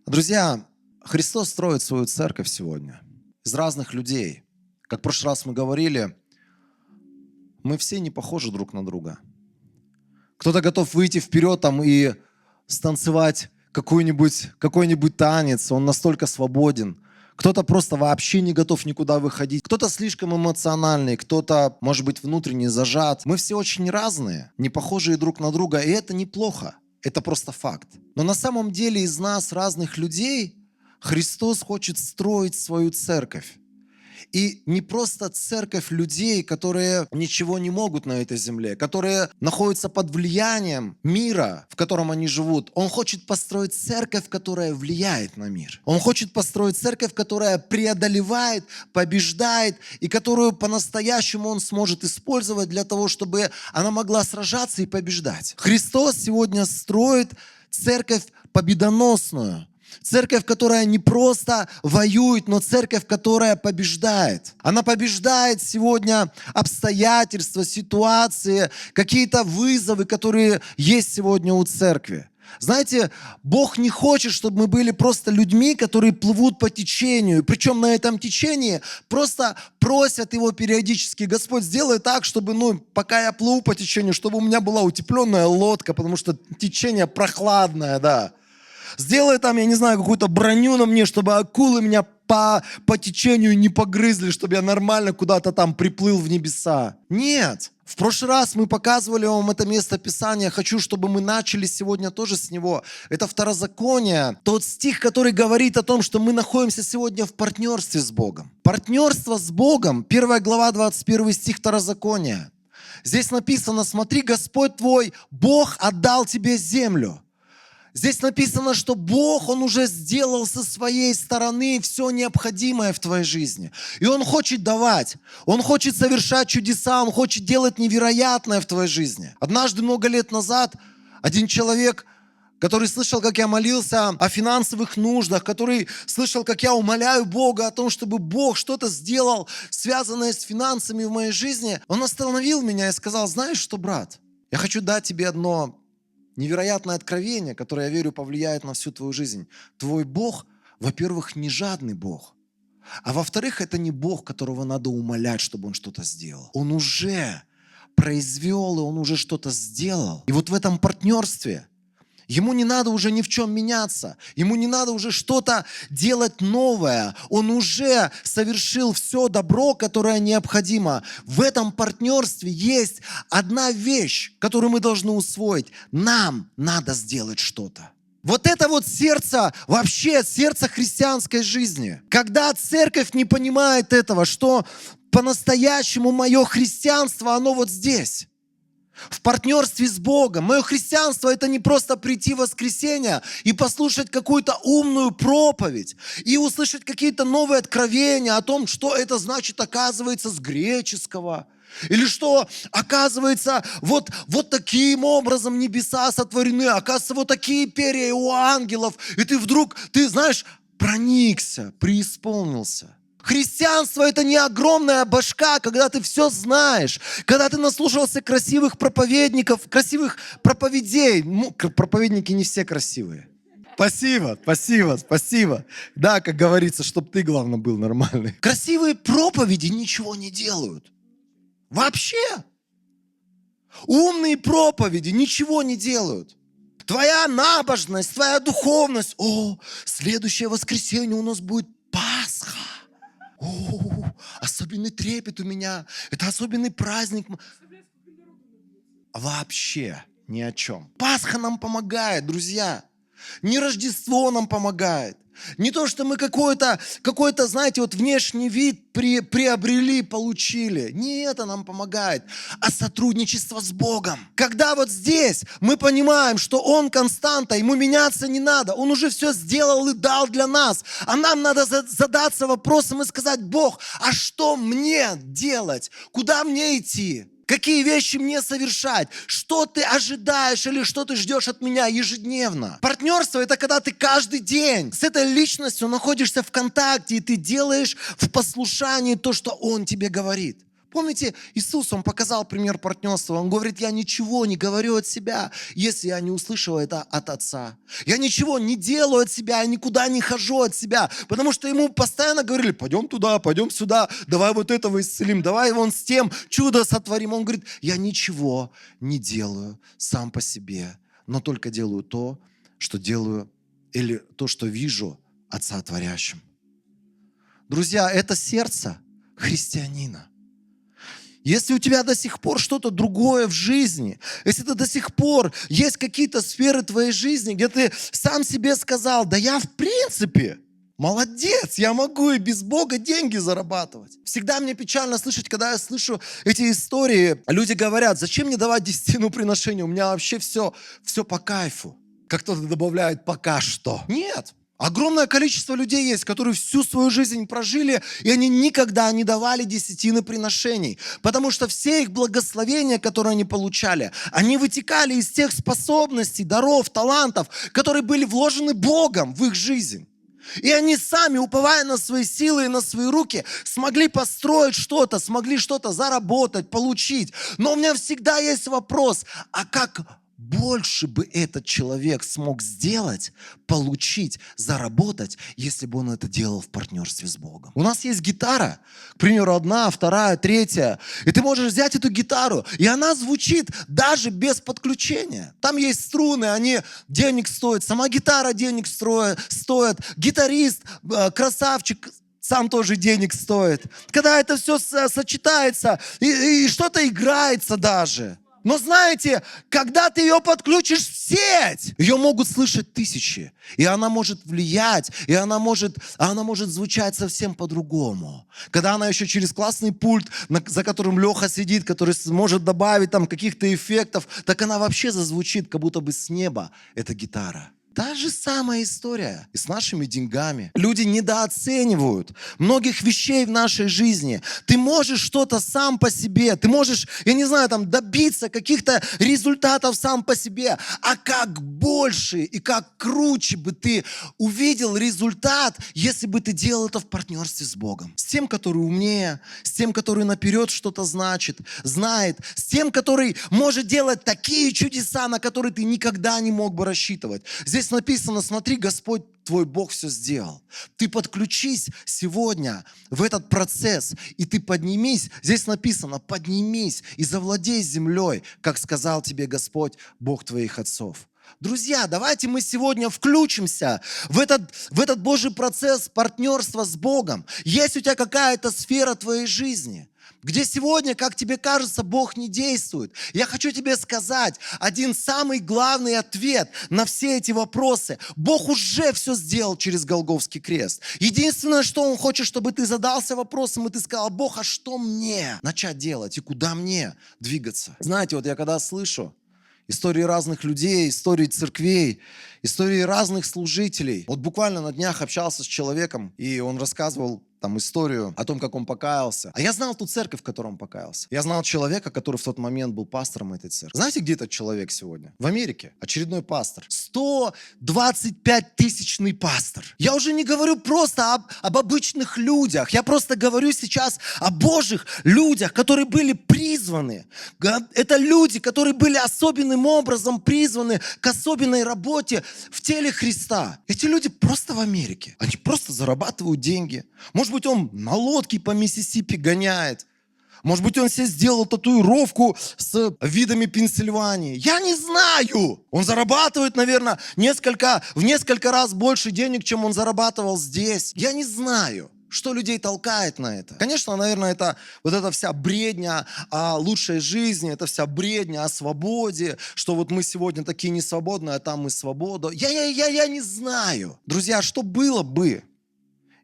Друзья, Христос строит свою церковь сегодня из разных людей. Как в прошлый раз мы говорили, мы все не похожи друг на друга. Кто-то готов выйти вперед и станцевать какой-нибудь танец, он настолько свободен. Кто-то просто вообще не готов никуда выходить. Кто-то слишком эмоциональный, кто-то, может быть, внутренне зажат. Мы все очень разные, не похожие друг на друга, и это неплохо. Это просто факт. Но на самом деле из нас, разных людей, Христос хочет строить свою церковь. И не просто церковь людей, которые ничего не могут на этой земле, которые находятся под влиянием мира, в котором они живут. Он хочет построить церковь, которая влияет на мир. Он хочет построить церковь, которая преодолевает, побеждает, и которую по-настоящему он сможет использовать для того, чтобы она могла сражаться и побеждать. Христос сегодня строит церковь победоносную. Церковь, которая не просто воюет, но церковь, которая побеждает. Она побеждает сегодня обстоятельства, ситуации, какие-то вызовы, которые есть сегодня у церкви. Знаете, Бог не хочет, чтобы мы были просто людьми, которые плывут по течению. Причем на этом течении просто просят Его периодически: Господь, сделай так, чтобы, пока я плыву по течению, чтобы у меня была утепленная лодка, потому что течение прохладное, да. Сделай там, я не знаю, какую-то броню на мне, чтобы акулы меня по течению не погрызли, чтобы я нормально куда-то там приплыл в небеса. Нет. В прошлый раз мы показывали вам это место Писания. Хочу, чтобы мы начали сегодня тоже с него. Это Второзаконие. Тот стих, который говорит о том, что мы находимся сегодня в партнерстве с Богом. Партнерство с Богом. 1 глава, 21 стих Второзакония. Здесь написано: смотри, Господь твой, Бог отдал тебе землю. Здесь написано, что Бог, Он уже сделал со своей стороны все необходимое в твоей жизни. И Он хочет давать. Он хочет совершать чудеса. Он хочет делать невероятное в твоей жизни. Однажды, много лет назад, один человек, который слышал, как я молился о финансовых нуждах, который слышал, как я умоляю Бога о том, чтобы Бог что-то сделал, связанное с финансами в моей жизни, он остановил меня и сказал: знаешь что, брат, я хочу дать тебе одно невероятное откровение, которое, я верю, повлияет на всю твою жизнь. Твой Бог, во-первых, не жадный Бог. А во-вторых, это не Бог, которого надо умолять, чтобы Он что-то сделал. Он уже произвел, и Он уже что-то сделал. И вот в этом партнерстве Ему не надо уже ни в чем меняться. Ему не надо уже что-то делать новое. Он уже совершил все добро, которое необходимо. В этом партнерстве есть одна вещь, которую мы должны усвоить. Нам надо сделать что-то. Вот это вот сердце, вообще сердце христианской жизни. Когда церковь не понимает этого, что по-настоящему мое христианство, оно вот здесь. В партнерстве с Богом. Мое христианство — это не просто прийти в воскресенье и послушать какую-то умную проповедь и услышать какие-то новые откровения о том, что это значит, оказывается, с греческого. Или что, оказывается, вот таким образом небеса сотворены, оказывается, вот такие перья у ангелов. И ты вдруг, знаешь, проникся, преисполнился. Христианство — это не огромная башка, когда ты все знаешь, когда ты наслушался красивых проповедников, красивых проповедей. Проповедники не все красивые. Спасибо. Да, как говорится, чтобы ты, главное, был нормальный. Красивые проповеди ничего не делают. Вообще. Умные проповеди ничего не делают. Твоя набожность, твоя духовность. Следующее воскресенье у нас будет Пасха. Особенный трепет у меня. Это особенный праздник. Вообще ни о чем. Пасха нам помогает, друзья. Не Рождество нам помогает. Не то, что мы какой-то, знаете, внешний вид приобрели, получили. Не это нам помогает, а сотрудничество с Богом. Когда вот здесь мы понимаем, что Он константа, Ему меняться не надо. Он уже все сделал и дал для нас. А нам надо задаться вопросом и сказать: Бог, а что мне делать? Куда мне идти? Какие вещи мне совершать? Что ты ожидаешь или что ты ждешь от меня ежедневно? Партнерство — это когда ты каждый день с этой личностью находишься в контакте, и ты делаешь в послушании то, что он тебе говорит. Помните, Иисус, Он показал пример партнерства. Он говорит, я ничего не говорю от себя, если я не услышал это от Отца. Я ничего не делаю от себя, я никуда не хожу от себя. Потому что Ему постоянно говорили, пойдем туда, пойдем сюда, давай вот этого исцелим, давай вон с тем чудо сотворим. Он говорит, я ничего не делаю сам по себе, но только делаю то, что делаю, или то, что вижу Отца Творящим. Друзья, это сердце христианина. Если у тебя до сих пор что-то другое в жизни, если ты до сих пор есть какие-то сферы твоей жизни, где ты сам себе сказал, да я в принципе молодец, я могу и без Бога деньги зарабатывать. Всегда мне печально слышать, когда я слышу эти истории, люди говорят, зачем мне давать десятину приношения, у меня вообще все по кайфу. Как кто-то добавляет, пока что. Нет. Огромное количество людей есть, которые всю свою жизнь прожили, и они никогда не давали десятины приношений. Потому что все их благословения, которые они получали, они вытекали из тех способностей, даров, талантов, которые были вложены Богом в их жизнь. И они сами, уповая на свои силы и на свои руки, смогли построить что-то, смогли что-то заработать, получить. Но у меня всегда есть вопрос, а как больше бы этот человек смог сделать, получить, заработать, если бы он это делал в партнерстве с Богом? У нас есть гитара, к примеру, 1, 2, 3, и ты можешь взять эту гитару, и она звучит даже без подключения. Там есть струны, они денег стоят, сама гитара денег стоит, гитарист, красавчик, сам тоже денег стоит. Когда это все сочетается, и что-то играется даже. Но знаете, когда ты ее подключишь в сеть, ее могут слышать тысячи. И она может влиять, и она может звучать совсем по-другому. Когда она еще через классный пульт, за которым Леха сидит, который может добавить там каких-то эффектов, так она вообще зазвучит, как будто бы с неба эта гитара. Та же самая история и с нашими деньгами. Люди недооценивают многих вещей в нашей жизни. Ты можешь что-то сам по себе, ты можешь, я не знаю, там, добиться каких-то результатов сам по себе. А как больше и как круче бы ты увидел результат, если бы ты делал это в партнерстве с Богом. С тем, который умнее, с тем, который наперед что-то знает, с тем, который может делать такие чудеса, на которые ты никогда не мог бы рассчитывать. Здесь написано, смотри, Господь твой Бог все сделал. Ты подключись сегодня в этот процесс, и ты поднимись. Здесь написано, поднимись и завладей землей, как сказал тебе Господь, Бог твоих отцов. Друзья, давайте мы сегодня включимся в этот Божий процесс партнерства с Богом. Есть у тебя какая-то сфера твоей жизни, где сегодня, как тебе кажется, Бог не действует. Я хочу тебе сказать один самый главный ответ на все эти вопросы. Бог уже все сделал через Голгофский крест. Единственное, что Он хочет, чтобы ты задался вопросом, и ты сказал, Бог, а что мне начать делать и куда мне двигаться? Знаете, вот я когда слышу истории разных людей, истории церквей, истории разных служителей. Вот буквально на днях общался с человеком, и он рассказывал там историю о том, как он покаялся. А я знал ту церковь, в которой он покаялся. Я знал человека, который в тот момент был пастором этой церкви. Знаете, где этот человек сегодня? В Америке. Очередной пастор. 125-тысячный пастор. Я уже не говорю просто об обычных людях. Я просто говорю сейчас о Божьих людях, которые были призваны. Это люди, которые были особенным образом призваны к особенной работе в теле Христа. Эти люди просто в Америке. Они просто зарабатывают деньги. Может быть, он на лодке по Миссисипи гоняет. Может быть, он себе сделал татуировку с видами Пенсильвании. Я не знаю. Он зарабатывает, наверное, в несколько раз больше денег, чем он зарабатывал здесь. Я не знаю, что людей толкает на это. Конечно, наверное, это вот эта вся бредня о лучшей жизни, это вся бредня о свободе, что вот мы сегодня такие несвободные, а там мы свобода. Я не знаю. Друзья, что было бы,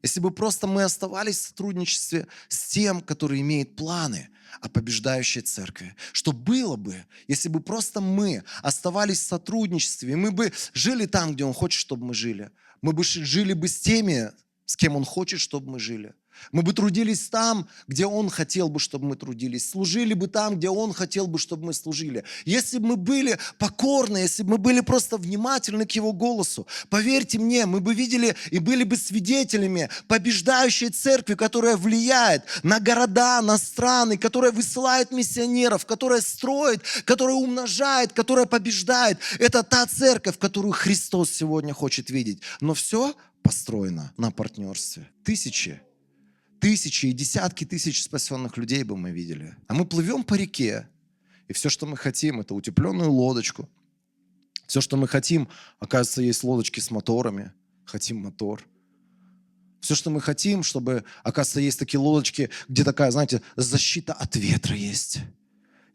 если бы просто мы оставались в сотрудничестве с тем, который имеет планы о побеждающей церкви? Что было бы, если бы просто мы оставались в сотрудничестве, и мы бы жили там, где Он хочет, чтобы мы жили? Мы бы жили бы с теми, с кем Он хочет, чтобы мы жили. Мы бы трудились там, где Он хотел бы, чтобы мы трудились. Служили бы там, где Он хотел бы, чтобы мы служили. Если бы мы были покорны, если бы мы были просто внимательны к Его голосу, поверьте мне, мы бы видели и были бы свидетелями побеждающей церкви, которая влияет на города, на страны, которая высылает миссионеров, которая строит, которая умножает, которая побеждает. Это та церковь, которую Христос сегодня хочет видеть. Но все построено на партнерстве. Тысячи и десятки тысяч спасенных людей бы мы видели. А мы плывем по реке, и все, что мы хотим, это утепленную лодочку. Все, что мы хотим, оказывается, есть лодочки с моторами. Хотим мотор. Все, что мы хотим, чтобы, оказывается, есть такие лодочки, где такая, знаете, защита от ветра есть.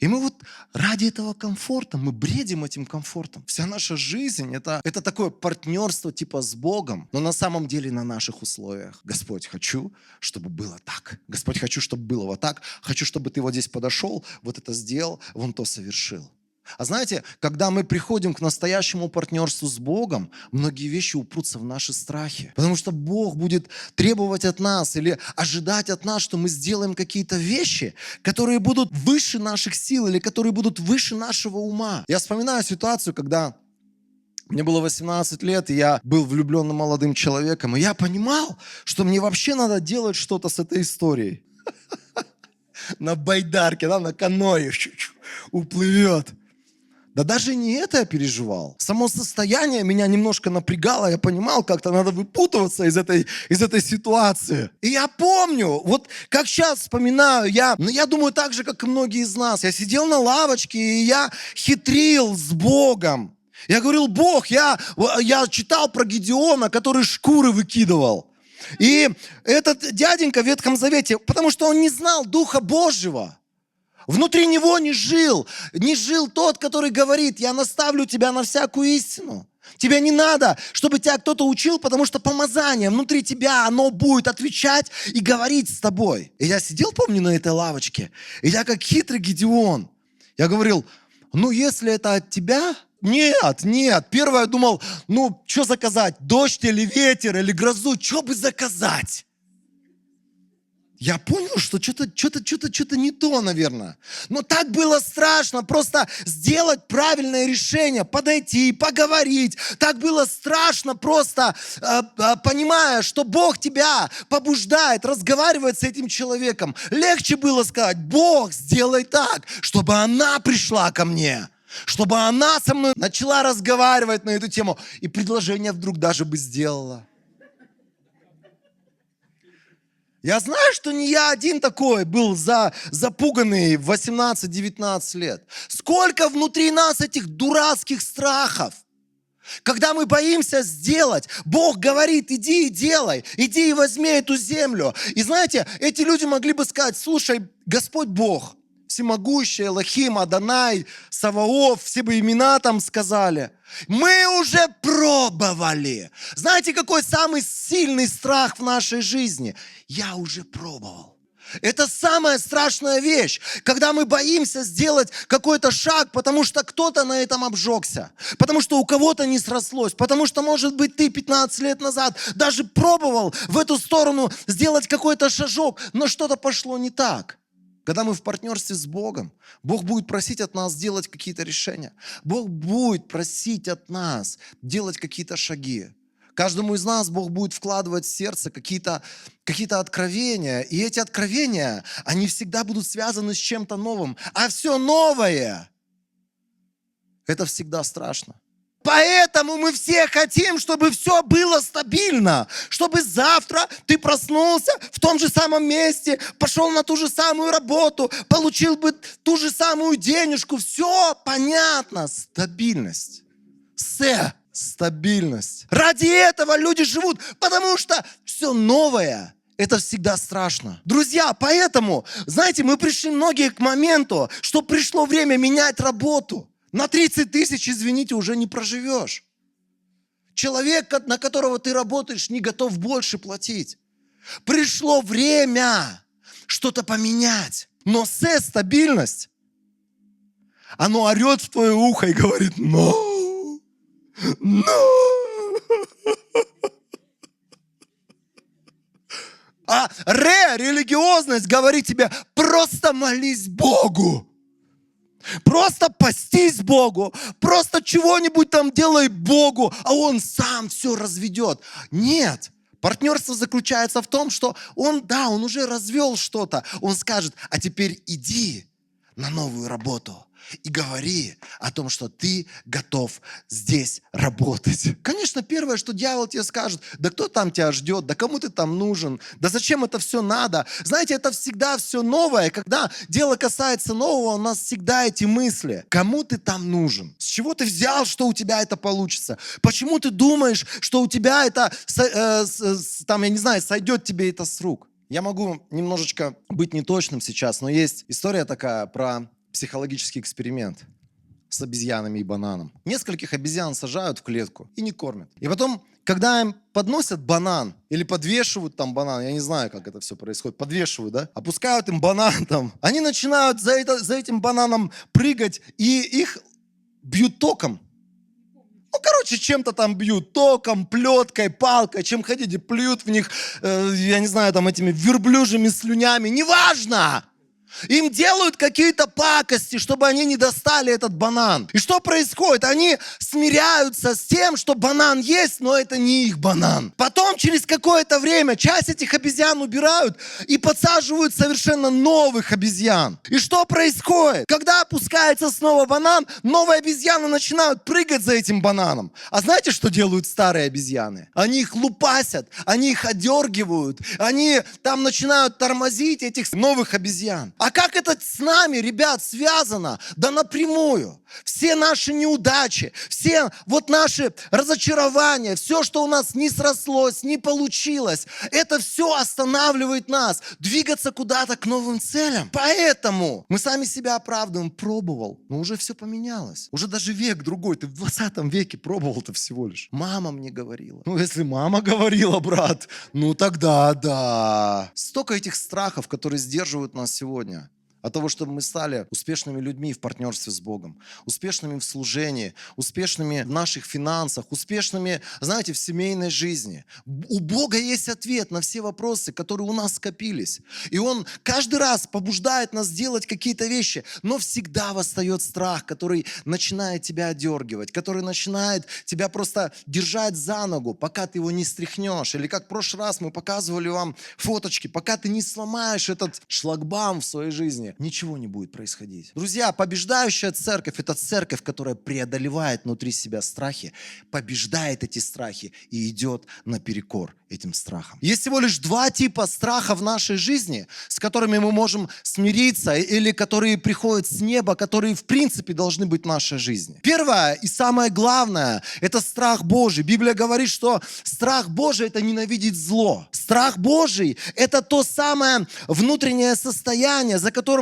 И мы вот ради этого комфорта, мы бредим этим комфортом. Вся наша жизнь это такое партнерство типа с Богом, но на самом деле на наших условиях. Господь, хочу, чтобы было так. Господь, хочу, чтобы было вот так. Хочу, чтобы ты вот здесь подошел, вот это сделал, вон то совершил. А знаете, когда мы приходим к настоящему партнерству с Богом, многие вещи упрутся в наши страхи. Потому что Бог будет требовать от нас или ожидать от нас, что мы сделаем какие-то вещи, которые будут выше наших сил или которые будут выше нашего ума. Я вспоминаю ситуацию, когда мне было 18 лет, и я был влюбленным молодым человеком, и я понимал, что мне вообще надо делать что-то с этой историей. На байдарке, на каное уплывет. Да даже не это я переживал. Само состояние меня немножко напрягало. Я понимал, как-то надо выпутываться из этой ситуации. И я помню, вот как сейчас вспоминаю, я думаю так же, как и многие из нас. Я сидел на лавочке, и я хитрил с Богом. Я говорил: Бог, я читал про Гедеона, который шкуры выкидывал. И этот дяденька в Ветхом Завете, потому что он не знал Духа Божьего. Внутри него не жил тот, который говорит: я наставлю тебя на всякую истину. Тебе не надо, чтобы тебя кто-то учил, потому что помазание внутри тебя, оно будет отвечать и говорить с тобой. И я сидел, помню, на этой лавочке, и я как хитрый Гедеон. Я говорил: если это от тебя... Нет. Первое я думал, что заказать? Дождь или ветер, или грозу? Что бы заказать? Я понял, что что-то не то, наверное. Но так было страшно просто сделать правильное решение, подойти, поговорить. Так было страшно просто, понимая, что Бог тебя побуждает разговаривать с этим человеком. Легче было сказать: Бог, сделай так, чтобы она пришла ко мне. Чтобы она со мной начала разговаривать на эту тему. И предложение вдруг даже бы сделала. Я знаю, что не я один такой был запуганный в 18-19 лет. Сколько внутри нас этих дурацких страхов. Когда мы боимся сделать, Бог говорит: иди и делай, иди и возьми эту землю. И знаете, эти люди могли бы сказать: слушай, Господь Бог, всемогущий, Элохим, Адонай, Саваоф, все бы имена там сказали. Мы уже пробовали. Знаете, какой самый сильный страх в нашей жизни? Я уже пробовал. Это самая страшная вещь, когда мы боимся сделать какой-то шаг, потому что кто-то на этом обжегся, потому что у кого-то не срослось, потому что, может быть, ты 15 лет назад даже пробовал в эту сторону сделать какой-то шажок, но что-то пошло не так. Когда мы в партнерстве с Богом, Бог будет просить от нас делать какие-то решения. Бог будет просить от нас делать какие-то шаги. Каждому из нас Бог будет вкладывать в сердце какие-то откровения. И эти откровения, они всегда будут связаны с чем-то новым. А все новое, это всегда страшно. Поэтому мы все хотим, чтобы все было стабильно, чтобы завтра ты проснулся в том же самом месте, пошел на ту же самую работу, получил бы ту же самую денежку. Все понятно. Стабильность. Стабильность. Ради этого люди живут, потому что все новое. Это всегда страшно. Друзья, поэтому, знаете, мы пришли многие к моменту, что пришло время менять работу. На 30 тысяч, извините, уже не проживешь. Человек, на которого ты работаешь, не готов больше платить. Пришло время что-то поменять. Но стабильность, оно орет в твое ухо и говорит: «No! No!» А религиозность говорит тебе, просто молись Богу. Просто постись Богу, просто чего-нибудь там делай Богу, а Он сам все разведет. Нет, партнерство заключается в том, что он уже развел что-то. Он скажет, а теперь иди на новую работу и говори о том, что ты готов здесь работать. Конечно, первое, что дьявол тебе скажет, да кто там тебя ждет, да кому ты там нужен, да зачем это все надо. Знаете, это всегда все новое. Когда дело касается нового, у нас всегда эти мысли. Кому ты там нужен? С чего ты взял, что у тебя это получится? Почему ты думаешь, что у тебя это, сойдет тебе это с рук? Я могу немножечко быть неточным сейчас, но есть история такая про психологический эксперимент с обезьянами и бананом. Нескольких обезьян сажают в клетку и не кормят. И потом, когда им подносят банан или подвешивают там банан, я не знаю, как это все происходит, подвешивают, да? Опускают им банан там. Они начинают за этим бананом прыгать, и их бьют током. Чем-то там бьют, током, плеткой, палкой, чем хотите, плюют в них, этими верблюжьими слюнями, неважно. Им делают какие-то пакости, чтобы они не достали этот банан. И что происходит? Они смиряются с тем, что банан есть, но это не их банан. Потом, через какое-то время, часть этих обезьян убирают и подсаживают совершенно новых обезьян. И что происходит? Когда опускается снова банан, новые обезьяны начинают прыгать за этим бананом. А знаете, что делают старые обезьяны? Они их лупасят, они их одергивают, они там начинают тормозить этих новых обезьян. А как это с нами, ребят, связано? Да напрямую. Все наши неудачи, все наши разочарования, все, что у нас не срослось, не получилось, это все останавливает нас двигаться куда-то к новым целям. Поэтому мы сами себя оправдываем. Пробовал, но уже все поменялось. Уже даже век другой. Ты в 20 веке пробовал-то всего лишь. Мама мне говорила. Если мама говорила, брат, тогда да. Столько этих страхов, которые сдерживают нас сегодня. От того, чтобы мы стали успешными людьми в партнерстве с Богом, успешными в служении, успешными в наших финансах, успешными, в семейной жизни. У Бога есть ответ на все вопросы, которые у нас скопились. И Он каждый раз побуждает нас делать какие-то вещи, но всегда восстает страх, который начинает тебя одергивать, который начинает тебя просто держать за ногу, пока ты его не стряхнешь. Или как в прошлый раз мы показывали вам фоточки, пока ты не сломаешь этот шлагбаум в своей жизни, ничего не будет происходить. Друзья, побеждающая церковь – это церковь, которая преодолевает внутри себя страхи, побеждает эти страхи и идет наперекор этим страхам. Есть всего лишь два типа страха в нашей жизни, с которыми мы можем смириться, или которые приходят с неба, которые в принципе должны быть в нашей жизни. Первое и самое главное – это страх Божий. Библия говорит, что страх Божий – это ненавидеть зло. Страх Божий – это то самое внутреннее состояние, за которым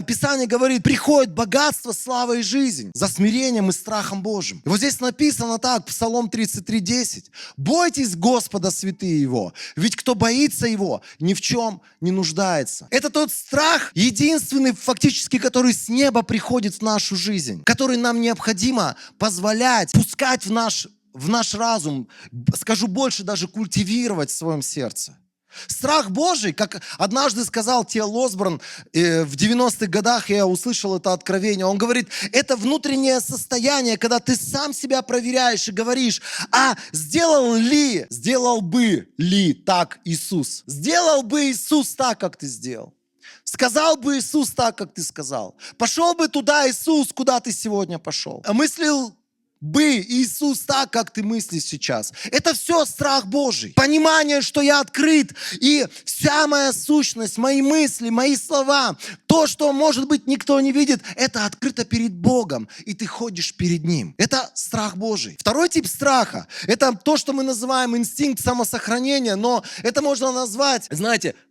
Писание говорит, приходит богатство, слава и жизнь. За смирением и страхом Божьим. И здесь написано так, Псалом 33:10. «Бойтесь Господа, святые Его, ведь кто боится Его, ни в чем не нуждается». Это тот страх, единственный фактически, который с неба приходит в нашу жизнь, который нам необходимо позволять, пускать в наш разум, скажу больше, даже культивировать в своем сердце. Страх Божий, как однажды сказал Т.Л. Осборн в 90-х годах, я услышал это откровение, он говорит, это внутреннее состояние, когда ты сам себя проверяешь и говоришь, а сделал бы ли так Иисус? Сделал бы Иисус так, как ты сделал? Сказал бы Иисус так, как ты сказал? Пошел бы туда Иисус, куда ты сегодня пошел? Мыслил бы Иисус так, как ты мыслишь сейчас. Это все страх Божий. Понимание, что я открыт, и вся моя сущность, мои мысли, мои слова, то, что, может быть, никто не видит, это открыто перед Богом, и ты ходишь перед Ним. Это страх Божий. Второй тип страха, это то, что мы называем инстинкт самосохранения, но это можно назвать,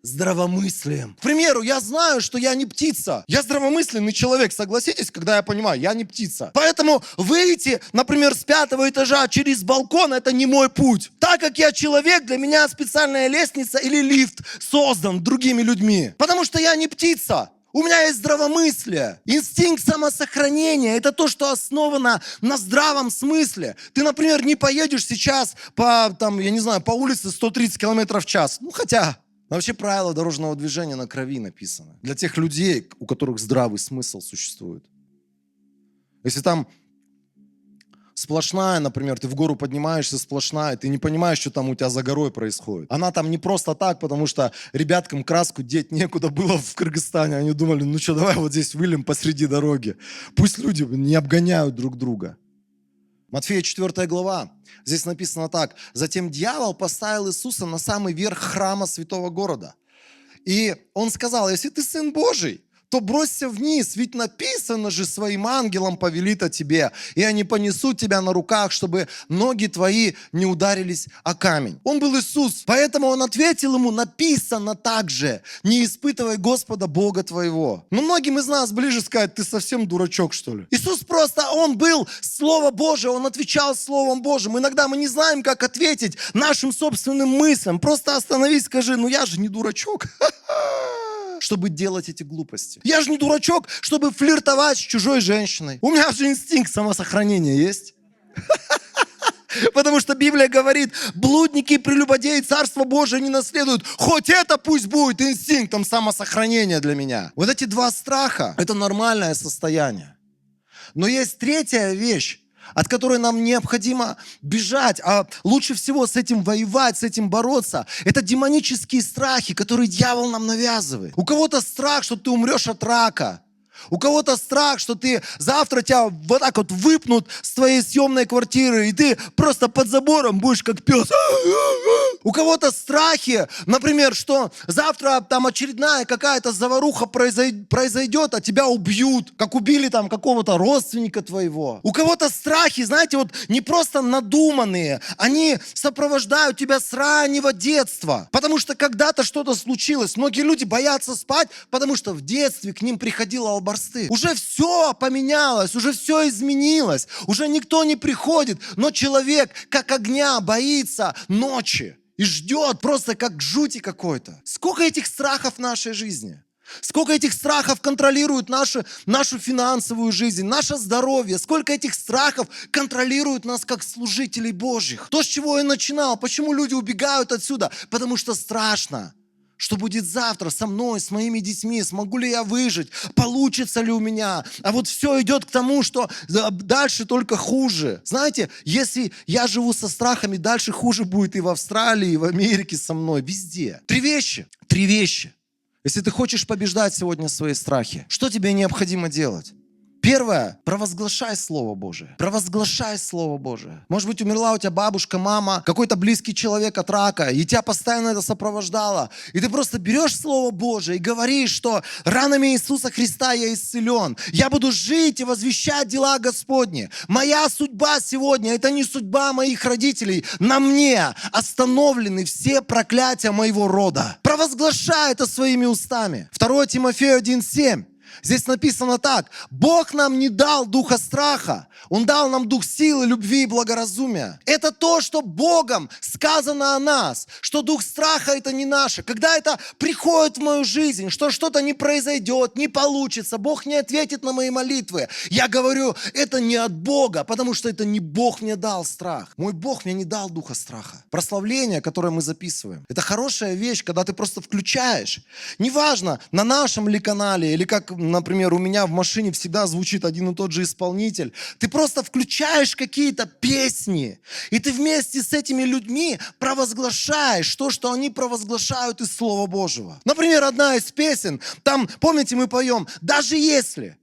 здравомыслием. К примеру, я знаю, что я не птица. Я здравомысленный человек, согласитесь, когда я понимаю, я не птица. Поэтому выйти, например, с 5-го этажа через балкон, это не мой путь. Так как я человек, для меня специальная лестница или лифт создан другими людьми. Потому что я не птица. У меня есть здравомыслие. Инстинкт самосохранения – это то, что основано на здравом смысле. Ты, например, не поедешь сейчас по улице 130 км в час. Хотя Но вообще правила дорожного движения на крови написаны. Для тех людей, у которых здравый смысл существует. Если там сплошная, например, ты в гору поднимаешься, сплошная, ты не понимаешь, что там у тебя за горой происходит. Она там не просто так, потому что ребяткам краску деть некуда было в Кыргызстане. Они думали, ну что, давай вот здесь выльем посреди дороги. Пусть люди не обгоняют друг друга. Матфея 4 глава. Здесь написано так. Затем дьявол поставил Иисуса на самый верх храма святого города. И он сказал, если ты Сын Божий, то бросься вниз, ведь написано же, своим ангелам повелит о тебе, и они понесут тебя на руках, чтобы ноги твои не ударились о камень. Он был Иисус, поэтому он ответил ему, написано также, не испытывай Господа Бога твоего. Но многим из нас ближе сказать, ты совсем дурачок, что ли? Иисус просто, он был Слово Божие, он отвечал Словом Божьим. Иногда мы не знаем, как ответить нашим собственным мыслям. Просто остановись, скажи, ну я же не дурачок. Чтобы делать эти глупости. Я же не дурачок, чтобы флиртовать с чужой женщиной. У меня же инстинкт самосохранения есть. Потому что Библия говорит, блудники и прелюбодеи Царство Божие не наследуют. Хоть это пусть будет инстинктом самосохранения для меня. Вот эти два страха, это нормальное состояние. Но есть третья вещь, от которой нам необходимо бежать, а лучше всего с этим воевать, с этим бороться. Это демонические страхи, которые дьявол нам навязывает. У кого-то страх, что ты умрешь от рака. У кого-то страх, что ты завтра тебя вот так вот выпнут с твоей съемной квартиры, и ты просто под забором будешь как пес. У кого-то страхи, например, что завтра там очередная какая-то заваруха произойдет, а тебя убьют, как убили там какого-то родственника твоего. У кого-то страхи, знаете, вот не просто надуманные, они сопровождают тебя с раннего детства, потому что когда-то что-то случилось. Многие люди боятся спать, потому что в детстве к ним приходила албарсты. Уже все поменялось, уже все изменилось, уже никто не приходит, но человек как огня боится ночи и ждет просто как жути какой-то. Сколько этих страхов в нашей жизни? Сколько этих страхов контролирует нашу финансовую жизнь, наше здоровье? Сколько этих страхов контролирует нас как служителей Божьих? То, с чего я начинал. Почему люди убегают отсюда? Потому что страшно. Что будет завтра со мной, с моими детьми? Смогу ли я выжить? Получится ли у меня? А вот все идет к тому, что дальше только хуже. Знаете, если я живу со страхами, дальше хуже будет и в Австралии, и в Америке со мной, везде. Три вещи. Если ты хочешь побеждать сегодня свои страхи, что тебе необходимо делать? Первое, провозглашай Слово Божие. Провозглашай Слово Божие. Может быть, умерла у тебя бабушка, мама, какой-то близкий человек от рака, и тебя постоянно это сопровождало. И ты просто берешь Слово Божие и говоришь, что ранами Иисуса Христа я исцелен. Я буду жить и возвещать дела Господни. Моя судьба сегодня, это не судьба моих родителей. На мне остановлены все проклятия моего рода. Провозглашай это своими устами. 2 Тимофею 1:7. Здесь написано так. Бог нам не дал духа страха. Он дал нам дух силы, любви и благоразумия. Это то, что Богом сказано о нас. Что дух страха это не наше. Когда это приходит в мою жизнь, что что-то не произойдет, не получится, Бог не ответит на мои молитвы. Я говорю, это не от Бога, потому что это не Бог мне дал страх. Мой Бог мне не дал духа страха. Прославление, которое мы записываем, это хорошая вещь, когда ты просто включаешь. Неважно, на нашем ли канале, или как, например, у меня в машине всегда звучит один и тот же исполнитель. Ты просто включаешь какие-то песни, и ты вместе с этими людьми провозглашаешь то, что они провозглашают из Слова Божьего. Например, одна из песен, там, помните, мы поем, даже если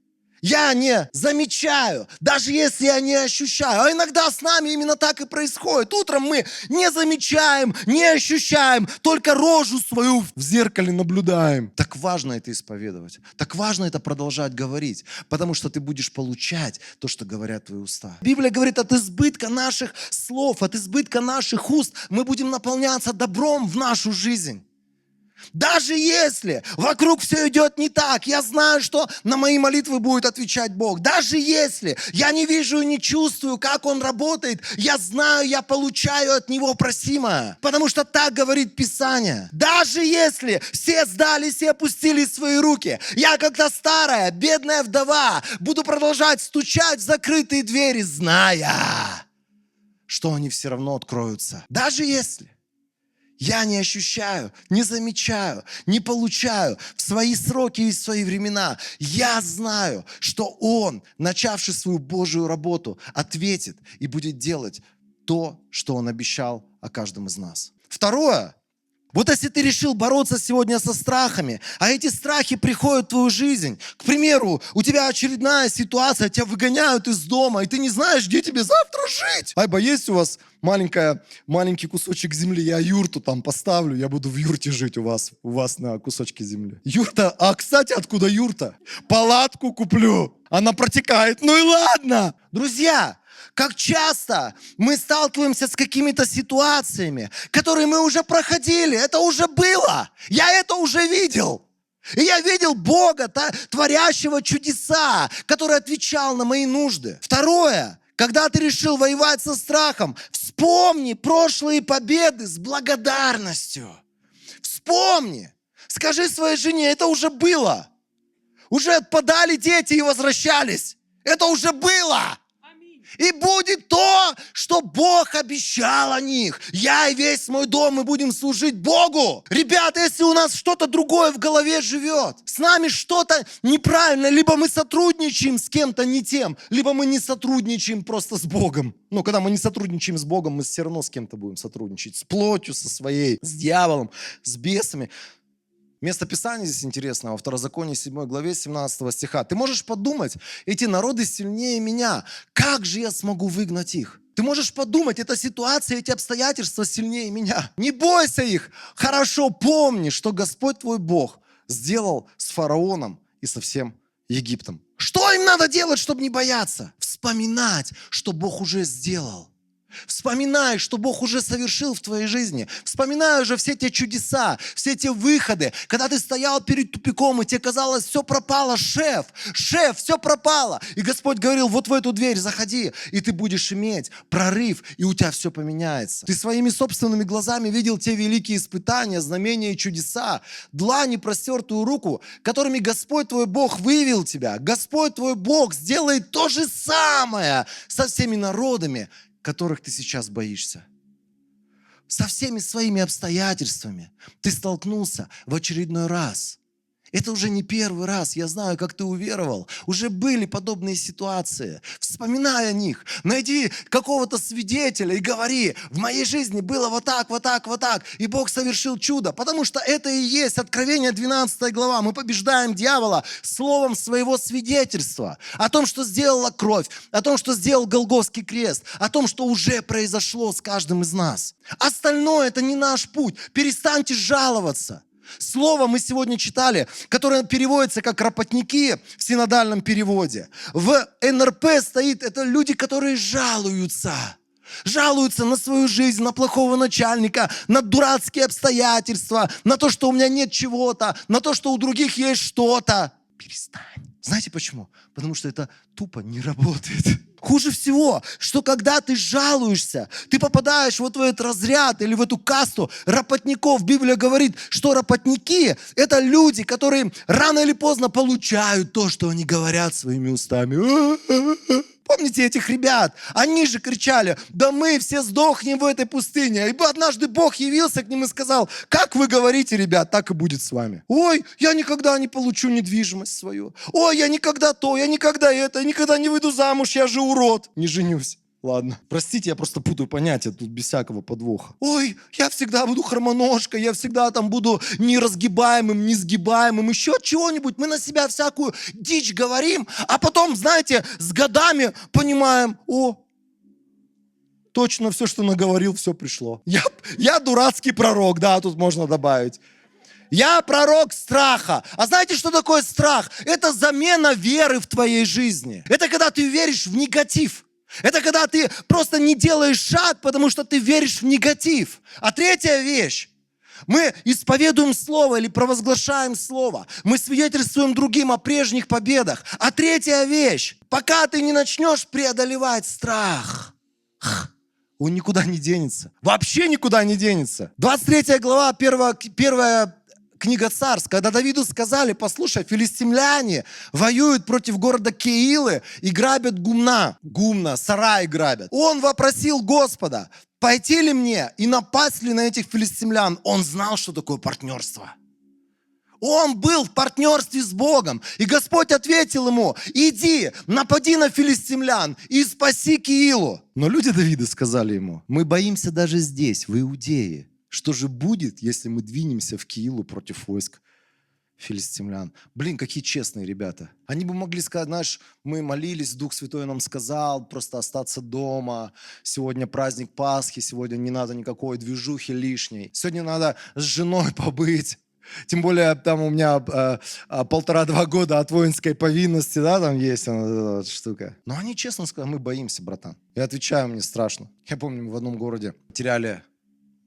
я не замечаю, даже если я не ощущаю. А иногда с нами именно так и происходит. Утром мы не замечаем, не ощущаем, только рожу свою в зеркале наблюдаем. Так важно это исповедовать. Так важно это продолжать говорить, потому что ты будешь получать то, что говорят твои уста. Библия говорит, от избытка наших слов, от избытка наших уст мы будем наполняться добром в нашу жизнь. Даже если вокруг все идет не так, я знаю, что на мои молитвы будет отвечать Бог. Даже если я не вижу и не чувствую, как Он работает, я знаю, я получаю от Него просимое. Потому что так говорит Писание. Даже если все сдались и опустили свои руки, я как-то старая, бедная вдова, буду продолжать стучать в закрытые двери, зная, что они все равно откроются. Даже если я не ощущаю, не замечаю, не получаю в свои сроки и в свои времена. Я знаю, что Он, начавший свою Божию работу, ответит и будет делать то, что Он обещал о каждом из нас. Второе. Вот если ты решил бороться сегодня со страхами, а эти страхи приходят в твою жизнь, к примеру, у тебя очередная ситуация, тебя выгоняют из дома, и ты не знаешь, где тебе завтра жить. Айба, есть у вас маленький кусочек земли, я юрту там поставлю, я буду в юрте жить у вас на кусочке земли. Юрта, кстати, откуда юрта? Палатку куплю, она протекает, ну и ладно. Друзья, как часто мы сталкиваемся с какими-то ситуациями, которые мы уже проходили, это уже было, я это уже видел. И я видел Бога, творящего чудеса, который отвечал на мои нужды. Второе, когда ты решил воевать со страхом, вспомни прошлые победы с благодарностью. Вспомни, скажи своей жене, это уже было. Уже отпадали дети и возвращались. Это уже было. И будет то, что Бог обещал о них. Я и весь мой дом, мы будем служить Богу. Ребята, если у нас что-то другое в голове живет, с нами что-то неправильно, либо мы сотрудничаем с кем-то не тем, либо мы не сотрудничаем просто с Богом. Но когда мы не сотрудничаем с Богом, мы все равно с кем-то будем сотрудничать. С плотью, со своей, с дьяволом, с бесами. Место Писания здесь интересно, во Второзаконии 7 главе 17 стиха. Ты можешь подумать, эти народы сильнее меня. Как же я смогу выгнать их? Ты можешь подумать, эта ситуация, эти обстоятельства сильнее меня. Не бойся их. Хорошо помни, что Господь твой Бог сделал с фараоном и со всем Египтом. Что им надо делать, чтобы не бояться? Вспоминать, что Бог уже сделал. Вспоминай, что Бог уже совершил в твоей жизни. Вспоминай уже все те чудеса, все те выходы, когда ты стоял перед тупиком, и тебе казалось, все пропало, шеф, все пропало. И Господь говорил, вот в эту дверь заходи, и ты будешь иметь прорыв, и у тебя все поменяется. Ты своими собственными глазами видел те великие испытания, знамения и чудеса, длань и простертую руку, которыми Господь твой Бог вывел тебя. Господь твой Бог сделает то же самое со всеми народами, которых ты сейчас боишься. Со всеми своими обстоятельствами ты столкнулся в очередной раз. Это уже не первый раз, я знаю, как ты уверовал. Уже были подобные ситуации. Вспоминай о них. Найди какого-то свидетеля и говори, в моей жизни было вот так, вот так, вот так. И Бог совершил чудо. Потому что это и есть Откровение 12 глава. Мы побеждаем дьявола словом своего свидетельства. О том, что сделала кровь. О том, что сделал Голгофский крест. О том, что уже произошло с каждым из нас. Остальное это не наш путь. Перестаньте жаловаться. Слово мы сегодня читали, которое переводится как «работники» в синодальном переводе. В НРП стоит, это люди, которые жалуются. Жалуются на свою жизнь, на плохого начальника, на дурацкие обстоятельства, на то, что у меня нет чего-то, на то, что у других есть что-то. Перестань. Знаете почему? Потому что это тупо не работает. Хуже всего, что когда ты жалуешься, ты попадаешь вот в этот разряд или в эту касту работников. Библия говорит, что работники – это люди, которые рано или поздно получают то, что они говорят своими устами. Помните этих ребят? Они же кричали, да мы все сдохнем в этой пустыне. И однажды Бог явился к ним и сказал, как вы говорите, ребят, так и будет с вами. Ой, я никогда не получу недвижимость свою. Ой, я никогда то, я никогда это, я никогда не выйду замуж, я же урод. Не женюсь. Ладно, простите, я просто путаю понятия тут без всякого подвоха. Ой, я всегда буду хромоножкой, я всегда там буду неразгибаемым, несгибаемым, еще чего-нибудь. Мы на себя всякую дичь говорим, а потом, знаете, с годами понимаем, точно все, что наговорил, все пришло. Я дурацкий пророк, да, тут можно добавить. Я пророк страха. А знаете, что такое страх? Это замена веры в твоей жизни. Это когда ты веришь в негатив. Это когда ты просто не делаешь шаг, потому что ты веришь в негатив. А третья вещь. Мы исповедуем Слово или провозглашаем Слово. Мы свидетельствуем другим о прежних победах. А третья вещь. Пока ты не начнешь преодолевать страх, он никуда не денется. Вообще никуда не денется. 23 глава, первая книга Царств, когда Давиду сказали: послушай, филистимляне воюют против города Кеилы и грабят Гумна, сарай грабят. Он вопросил Господа: пойти ли мне и напасть ли на этих филистимлян? Он знал, что такое партнерство. Он был в партнерстве с Богом. И Господь ответил ему: иди, напади на филистимлян и спаси Киилу. Но люди Давида сказали ему: мы боимся даже здесь, в Иудее. Что же будет, если мы двинемся в Киилу против войск филистимлян? Блин, какие честные ребята. Они бы могли сказать: знаешь, мы молились, Дух Святой нам сказал просто остаться дома. Сегодня праздник Пасхи, сегодня не надо никакой движухи лишней. Сегодня надо с женой побыть. Тем более там у меня 1,5-2 года от воинской повинности, да, там есть эта штука. Но они честно сказали: мы боимся, братан. Я отвечаю: мне страшно. Я помню, мы в одном городе теряли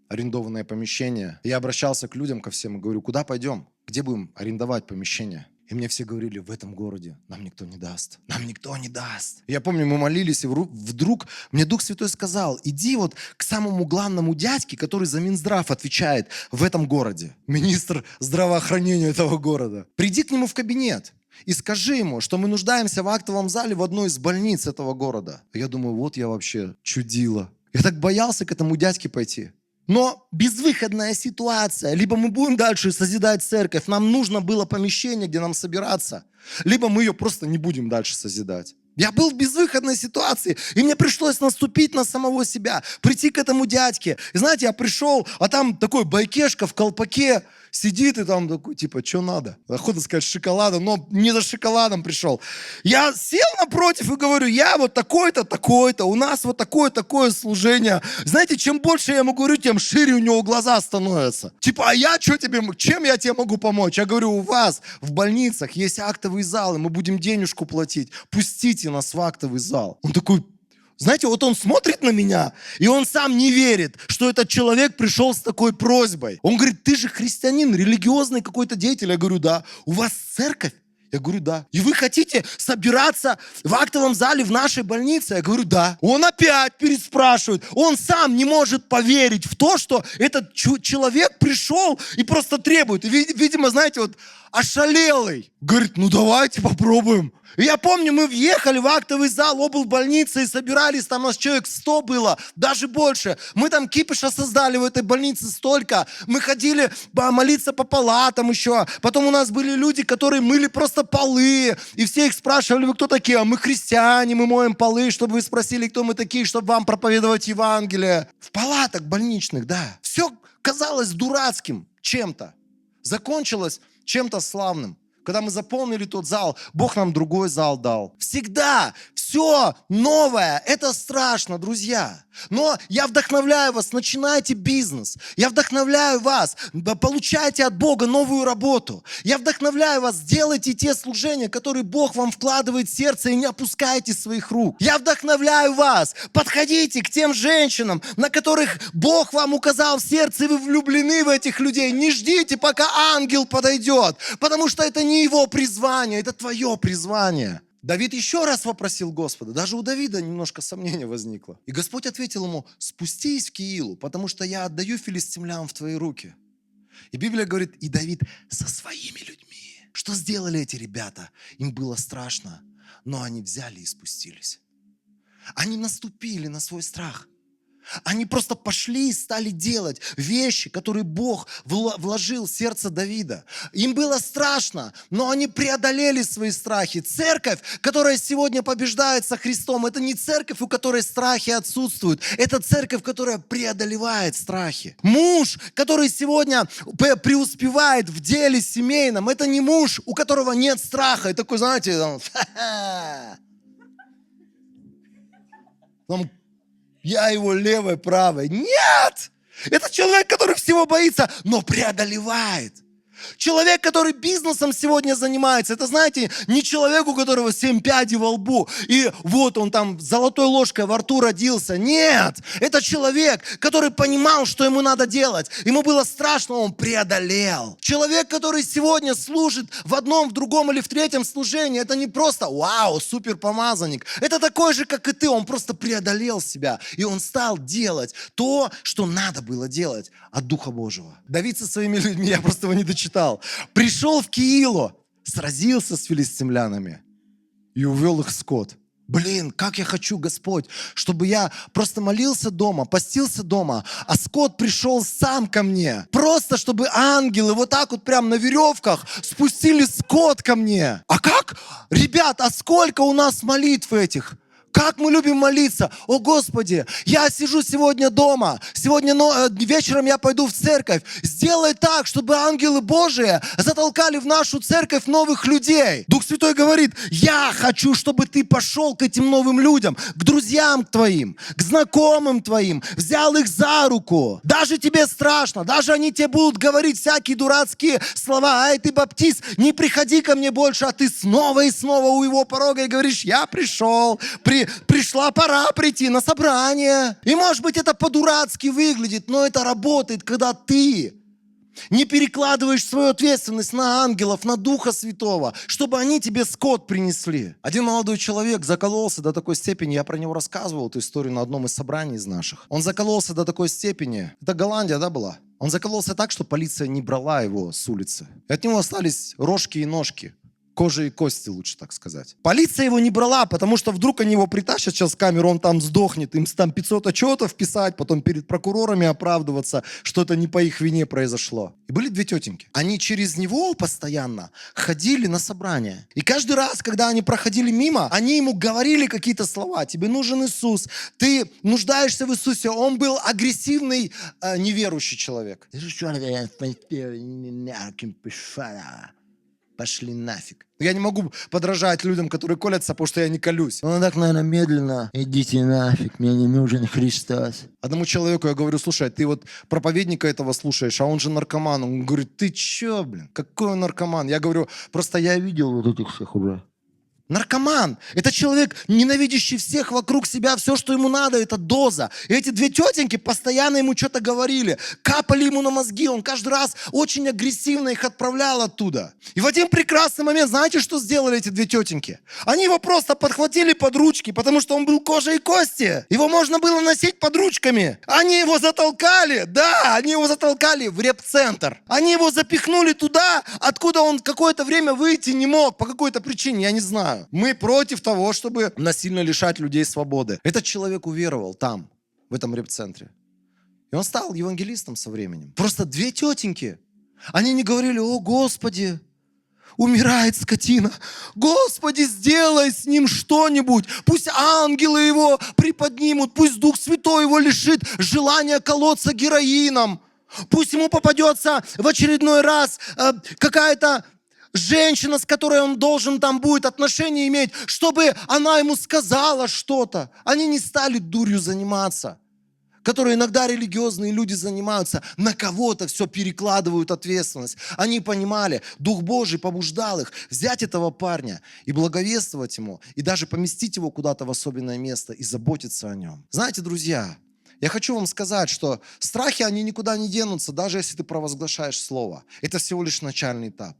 арендованное помещение. Я обращался к людям, ко всем, и говорю: куда пойдем? Где будем арендовать помещение? И мне все говорили: в этом городе нам никто не даст. Нам никто не даст. Я помню, мы молились, и вдруг мне Дух Святой сказал: иди вот к самому главному дядьке, который за Минздрав отвечает в этом городе. Министр здравоохранения этого города. Приди к нему в кабинет и скажи ему, что мы нуждаемся в актовом зале в одной из больниц этого города. Я думаю: вот я вообще чудила. Я так боялся к этому дядьке пойти. Но безвыходная ситуация. Либо мы будем дальше созидать церковь, нам нужно было помещение, где нам собираться, либо мы ее просто не будем дальше созидать. Я был в безвыходной ситуации, и мне пришлось наступить на самого себя, прийти к этому дядьке. И знаете, я пришел, а там такой байкешка в колпаке сидит, и там такой, типа: что надо? Охота сказать шоколадом, но не за шоколадом пришел. Я сел напротив и говорю: я вот такой-то, такой-то, у нас вот такое служение. Знаете, чем больше я ему говорю, тем шире у него глаза становятся. Типа: а я что тебе, чем я тебе могу помочь? Я говорю: у вас в больницах есть актовый зал, и мы будем денежку платить. Пустите нас в актовый зал. Он такой, знаете, вот он смотрит на меня, и он сам не верит, что этот человек пришел с такой просьбой. Он говорит: ты же христианин, религиозный какой-то деятель. Я говорю: да. У вас церковь? Я говорю: да. И вы хотите собираться в актовом зале в нашей больнице? Я говорю: да. Он опять переспрашивает. Он сам не может поверить в то, что этот человек пришел и просто требует. И, видимо, знаете, вот ошалелый. Говорит: ну давайте попробуем. И я помню, мы въехали в актовый зал облбольницы и собирались, там нас человек 100 было, даже больше. Мы там кипиша создали в этой больнице столько. Мы ходили молиться по палатам еще. Потом у нас были люди, которые мыли просто полы. И все их спрашивали: вы кто такие? А мы христиане, мы моем полы, чтобы вы спросили, кто мы такие, чтобы вам проповедовать Евангелие. В палатах больничных, да. Все казалось дурацким чем-то. Закончилось чем-то славным. Когда мы заполнили тот зал, Бог нам другой зал дал. Всегда все новое. Это страшно, друзья. Но я вдохновляю вас, начинайте бизнес. Я вдохновляю вас, получайте от Бога новую работу. Я вдохновляю вас, делайте те служения, которые Бог вам вкладывает в сердце, и не опускайте своих рук. Я вдохновляю вас, подходите к тем женщинам, на которых Бог вам указал в сердце, и вы влюблены в этих людей. Не ждите, пока ангел подойдет, потому что это не его призвание, это твое призвание. Давид еще раз вопросил Господа. Даже у Давида немножко сомнения возникло. И Господь ответил ему: спустись в Киилу, потому что я отдаю филистимлянам в твои руки. И Библия говорит: и Давид со своими людьми. Что сделали эти ребята? Им было страшно, но они взяли и спустились. Они наступили на свой страх. Они просто пошли и стали делать вещи, которые Бог вложил в сердце Давида. Им было страшно, но они преодолели свои страхи. Церковь, которая сегодня побеждает со Христом, это не церковь, у которой страхи отсутствуют. Это церковь, которая преодолевает страхи. Муж, который сегодня преуспевает в деле семейном, это не муж, у которого нет страха. И такой, знаете, там я его левой, правой. Нет! Это человек, который всего боится, но преодолевает. Человек, который бизнесом сегодня занимается, это, знаете, не человек, у которого 7 пядей во лбу, и вот он там золотой ложкой во рту родился. Нет! Это человек, который понимал, что ему надо делать. Ему было страшно, он преодолел. Человек, который сегодня служит в одном, в другом или в третьем служении, это не просто вау, супер помазанник. Это такой же, как и ты, он просто преодолел себя, и он стал делать то, что надо было делать от Духа Божьего. Давид со своими людьми, я просто его не дочитал. читал. Пришел в Киило, сразился с филистимлянами и увел их скот. Блин, как я хочу, Господь, чтобы я просто молился дома, постился дома, а скот пришел сам ко мне. Просто, чтобы ангелы вот так вот прям на веревках спустили скот ко мне. А как? Ребят, а сколько у нас молитв этих? Как мы любим молиться. О, Господи, я сижу сегодня дома, сегодня вечером я пойду в церковь. Сделай так, чтобы ангелы Божии затолкали в нашу церковь новых людей. Дух Святой говорит, я хочу, чтобы ты пошел к этим новым людям, к друзьям твоим, к знакомым твоим, взял их за руку. Даже тебе страшно, даже они тебе будут говорить всякие дурацкие слова. Ай, ты баптист, не приходи ко мне больше, а ты снова и снова у его порога и говоришь, я пришел, пришла пора прийти на собрание. И может быть это по-дурацки выглядит, но это работает, когда ты не перекладываешь свою ответственность на ангелов, на Духа Святого, чтобы они тебе скот принесли. Один молодой человек закололся до такой степени, я про него рассказывал эту историю на одном из собраний из наших. Он закололся до такой степени, это Голландия, да, была? Он закололся так, что полиция не брала его с улицы. И от него остались рожки и ножки. Кожа и кости, лучше так сказать. Полиция его не брала, потому что вдруг они его притащат сейчас в камеру, он там сдохнет, им там 500 отчетов писать, потом перед прокурорами оправдываться, что это не по их вине произошло. И были две тетеньки. Они через него постоянно ходили на собрания. И каждый раз, когда они проходили мимо, они ему говорили какие-то слова. Тебе нужен Иисус, ты нуждаешься в Иисусе. Он был агрессивный, неверующий человек. Пошли нафиг. Я не могу подражать людям, которые колятся, потому что я не колюсь. Ну так, наверное, медленно. Идите нафиг, мне не нужен Христос. Одному человеку я говорю, слушай, ты вот проповедника этого слушаешь, а он же наркоман. Он говорит, ты чё, блин, какой он наркоман? Я говорю, просто я видел вот этих всех уже. Наркоман. Это человек, ненавидящий всех вокруг себя. Все, что ему надо, это доза. И эти две тетеньки постоянно ему что-то говорили. Капали ему на мозги. Он каждый раз очень агрессивно их отправлял оттуда. И в один прекрасный момент, знаете, что сделали эти две тетеньки? Они его просто подхватили под ручки, потому что он был кожа и кости. Его можно было носить под ручками. Они его затолкали. Да, они его затолкали в реп-центр. Они его запихнули туда, откуда он какое-то время выйти не мог. По какой-то причине, я не знаю. Мы против того, чтобы насильно лишать людей свободы. Этот человек уверовал там, в этом реп-центре. И он стал евангелистом со временем. Просто две тетеньки. Они не говорили, о Господи, умирает скотина. Господи, сделай с ним что-нибудь. Пусть ангелы его приподнимут. Пусть Дух Святой его лишит желания колоться героином. Пусть ему попадется в очередной раз какая-то женщина, с которой он должен там будет отношения иметь, чтобы она ему сказала что-то. Они не стали дурью заниматься, которые иногда религиозные люди занимаются, на кого-то все перекладывают ответственность. Они понимали, Дух Божий побуждал их взять этого парня и благовествовать ему, и даже поместить его куда-то в особенное место и заботиться о нем. Знаете, друзья, я хочу вам сказать, что страхи, они никуда не денутся, даже если ты провозглашаешь слово. Это всего лишь начальный этап.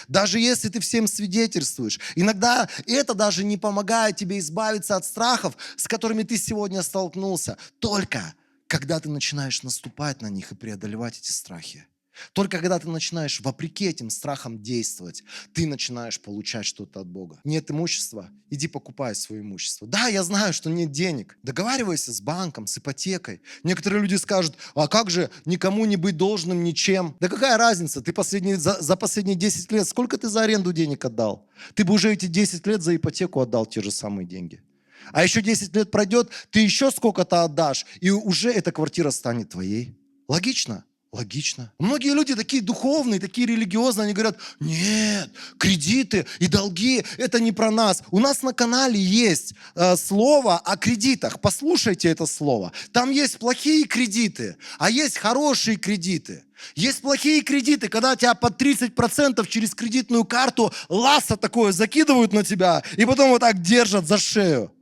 Даже если ты всем свидетельствуешь, иногда это даже не помогает тебе избавиться от страхов, с которыми ты сегодня столкнулся. Только когда ты начинаешь наступать на них и преодолевать эти страхи. Только когда ты начинаешь вопреки этим страхам действовать, ты начинаешь получать что-то от Бога. Нет имущества, иди покупай свое имущество. Да, я знаю, что нет денег. Договаривайся с банком, с ипотекой. Некоторые люди скажут, а как же никому не быть должным ничем? Да какая разница? Ты за последние 10 лет сколько ты за аренду денег отдал? Ты бы уже эти 10 лет за ипотеку отдал те же самые деньги. А еще 10 лет пройдет, ты еще сколько-то отдашь, и уже эта квартира станет твоей. Логично? Логично. Многие люди такие духовные, такие религиозные, они говорят, нет, кредиты и долги, это не про нас. У нас на канале есть слово о кредитах. Послушайте это слово. Там есть плохие кредиты, а есть хорошие кредиты. Есть плохие кредиты, когда тебя под 30% через кредитную карту ласса такое закидывают на тебя и потом вот так держат за шею.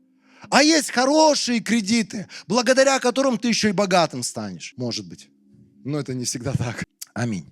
А есть хорошие кредиты, благодаря которым ты еще и богатым станешь. Может быть. Но это не всегда так. Аминь.